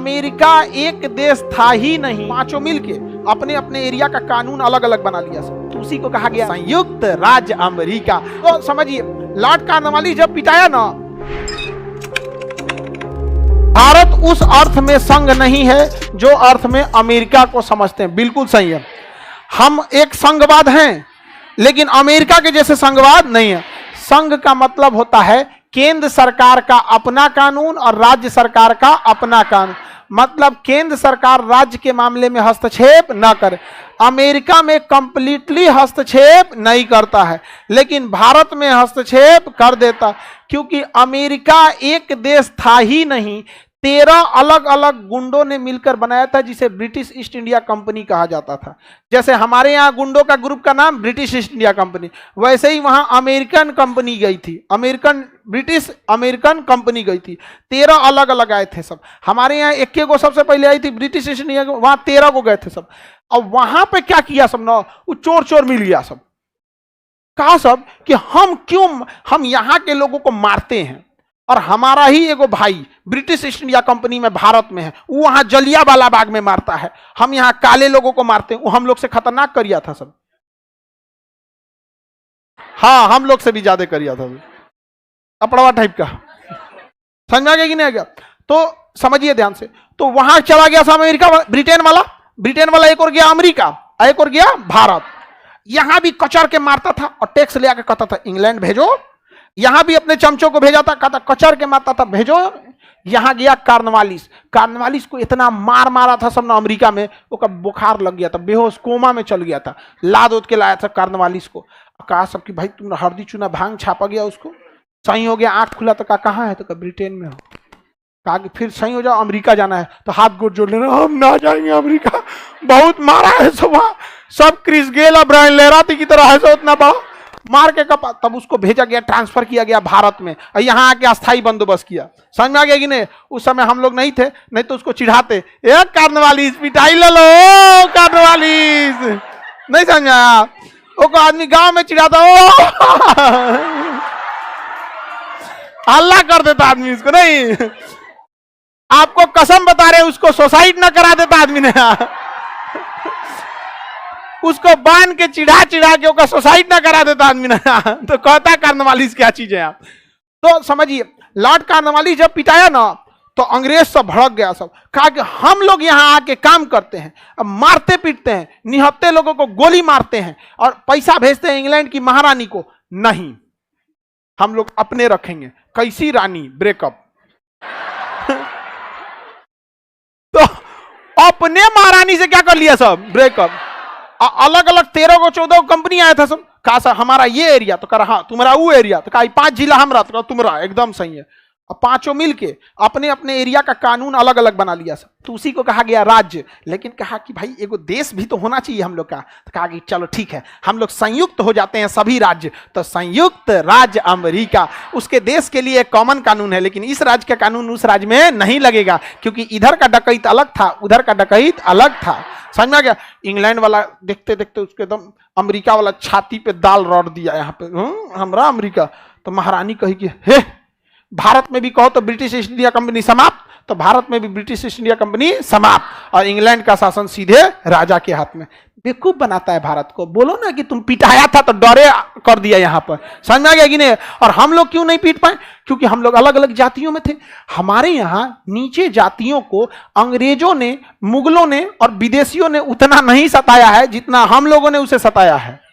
America एक देश था ही नहीं, पांचों मिलके अपने अपने एरिया का कानून अलग अलग बना लिया सब। तो उसी को कहा गया संयुक्त राज्य अमेरिका। तो समझिए, लॉर्ड कॉर्नवालिस जब पिटाया ना, भारत उस अर्थ में संघ नहीं है जो अर्थ में अमेरिका को समझते हैं। बिल्कुल सही है, हम एक संघवाद हैं, लेकिन अमेरिका के जैसे संघवाद नहीं है। संघ का मतलब होता है केंद्र सरकार का अपना कानून और राज्य सरकार का अपना कानून। मतलब केंद्र सरकार राज्य के मामले में हस्तक्षेप न करे। अमेरिका में कंप्लीटली हस्तक्षेप नहीं करता है, लेकिन भारत में हस्तक्षेप कर देता, क्योंकि अमेरिका एक देश था ही नहीं, 13 अलग अलग गुंडों ने मिलकर बनाया था, जिसे ब्रिटिश ईस्ट इंडिया कंपनी कहा जाता था। जैसे हमारे यहाँ गुंडों का ग्रुप का नाम ब्रिटिश ईस्ट इंडिया कंपनी, वैसे ही वहां अमेरिकन कंपनी गई थी, ब्रिटिश अमेरिकन कंपनी गई थी। 13 अलग अलग आए थे सब। हमारे यहाँ 21 को सबसे पहले आई थी ब्रिटिश ईस्ट इंडिया, वहां 13 को गए थे सब। अब वहां पे क्या किया सब ना, वो चोर चोर मिल गया सब। कहा सब कि हम यहाँ के लोगों को मारते हैं, और हमारा ही एगो भाई ब्रिटिश ईस्ट इंडिया कंपनी में भारत में है, वो वहां जलियांवाला बाग में मारता है, हम यहाँ काले लोगों को मारते हैं, वो हम लोग से खतरनाक करिया था सब। हाँ, हम लोग से भी ज्यादा करिया था, कपड़वा टाइप का। समझ में आ गया कि नहीं आ गया? तो समझिए ध्यान से। तो वहां चला गया था अमेरिका, ब्रिटेन वाला एक और गया अमेरिका, एक और गया भारत। यहां भी कचर के मारता था और टैक्स ले आके कहता था इंग्लैंड भेजो। यहां भी अपने चमचों को भेजा था, कहता कचर के मारता था भेजो। यहां गया कॉर्नवालिस को इतना मारा था सब ना अमेरिका में, उसका बुखार लग गया था, बेहोश कोमा में चल गया था। लाद उद के लाया था कॉर्नवालिस को। कहा सब कि भाई तुम हल्दी चूना भांग छापा गया, उसको सही हो गया, आंख खुला तो कहा कहाँ है, तो कहा ब्रिटेन में हो। कहा कि फिर सही हो जाओ, अमेरिका जाना है। तो हाथ गोड़ जोड़ लेना, हम ना जाएंगे अमेरिका, बहुत मारा है सब वहां, सब क्रिस गेल और ब्रायन लहराती की तरह है सब, उतना बड़ा मार के कपा। तब उसको भेजा गया, ट्रांसफर किया गया भारत में, और यहाँ आके अस्थायी बंदोबस्त किया। समझ में आ गया कि नहीं? उस समय हम लोग नहीं थे, नहीं तो उसको चिढ़ाते, ए कॉर्नवालिस पिटाई ले लो कॉर्नवालिस। नहीं समझ आया? वो को आदमी गांव में चिढ़ाता, ओ हल्ला कर देता आदमी उसको। नहीं, आपको कसम बता रहे, उसको सुसाइड ना करा देता आदमी ने, उसको बांध के चिढ़ा के उसका सुसाइड ना करा देता आदमी ने। तो कहता कॉर्नवालिस क्या चीज है आप। तो समझिए, लॉर्ड कॉर्नवालिस जब पिटाया ना, तो अंग्रेज सब भड़क गया सब। कहा कि हम लोग यहाँ आके काम करते हैं, अब मारते पीटते हैं, निहत्ते लोगों को गोली मारते हैं और पैसा भेजते हैं इंग्लैंड की महारानी को। नहीं, हम लोग अपने रखेंगे। कैसी रानी? ब्रेकअप। तो अपने महारानी से क्या कर लिया सब? ब्रेकअप। अलग अलग 13 को 14 कंपनी आया था सब। कहा सर हमारा ये एरिया, तो कहा हाँ तुम्हारा वो एरिया, तो कहा 5 जिला हमारा, तो कहा तुम्हारा, एकदम सही है। अब पांचों मिलके अपने अपने एरिया का कानून अलग अलग बना लिया सब। तो उसी को कहा गया राज्य। लेकिन कहा कि भाई एगो देश भी तो होना चाहिए हम लोग का। तो कहा कि चलो ठीक है, हम लोग संयुक्त हो जाते हैं सभी राज्य, तो संयुक्त राज्य अमेरिका। उसके देश के लिए एक कॉमन कानून है, लेकिन इस राज्य का कानून उस राज्य में नहीं लगेगा, क्योंकि इधर का डकैत अलग था, उधर का डकैत अलग था। समझ में आ गया? इंग्लैंड वाला देखते देखते उसके एकदम अमेरिका वाला छाती पे दाल रौड़ दिया, यहाँ पे हमरा अमेरिका। तो महारानी कही कि हे, भारत में भी कहो तो ब्रिटिश ईस्ट इंडिया कंपनी समाप्त, तो भारत में भी ब्रिटिश ईस्ट इंडिया कंपनी समाप्त, और इंग्लैंड का शासन सीधे राजा के हाथ में। बेवकूफ बनाता है भारत को। बोलो ना कि तुम पिटाया था तो डरे कर दिया यहाँ पर। समझ में आ गया कि नहीं? और हम लोग क्यों नहीं पीट पाए? क्योंकि हम लोग अलग अलग जातियों में थे। हमारे यहाँ नीचे जातियों को अंग्रेजों ने, मुगलों ने और विदेशियों ने उतना नहीं सताया है जितना हम लोगों ने उसे सताया है।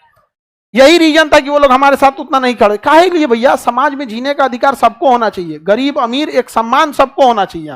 यही रीजन था कि वो लोग हमारे साथ उतना नहीं खड़े। काहे लिए भैया? समाज में जीने का अधिकार सबको होना चाहिए, गरीब अमीर एक सम्मान सबको होना चाहिए।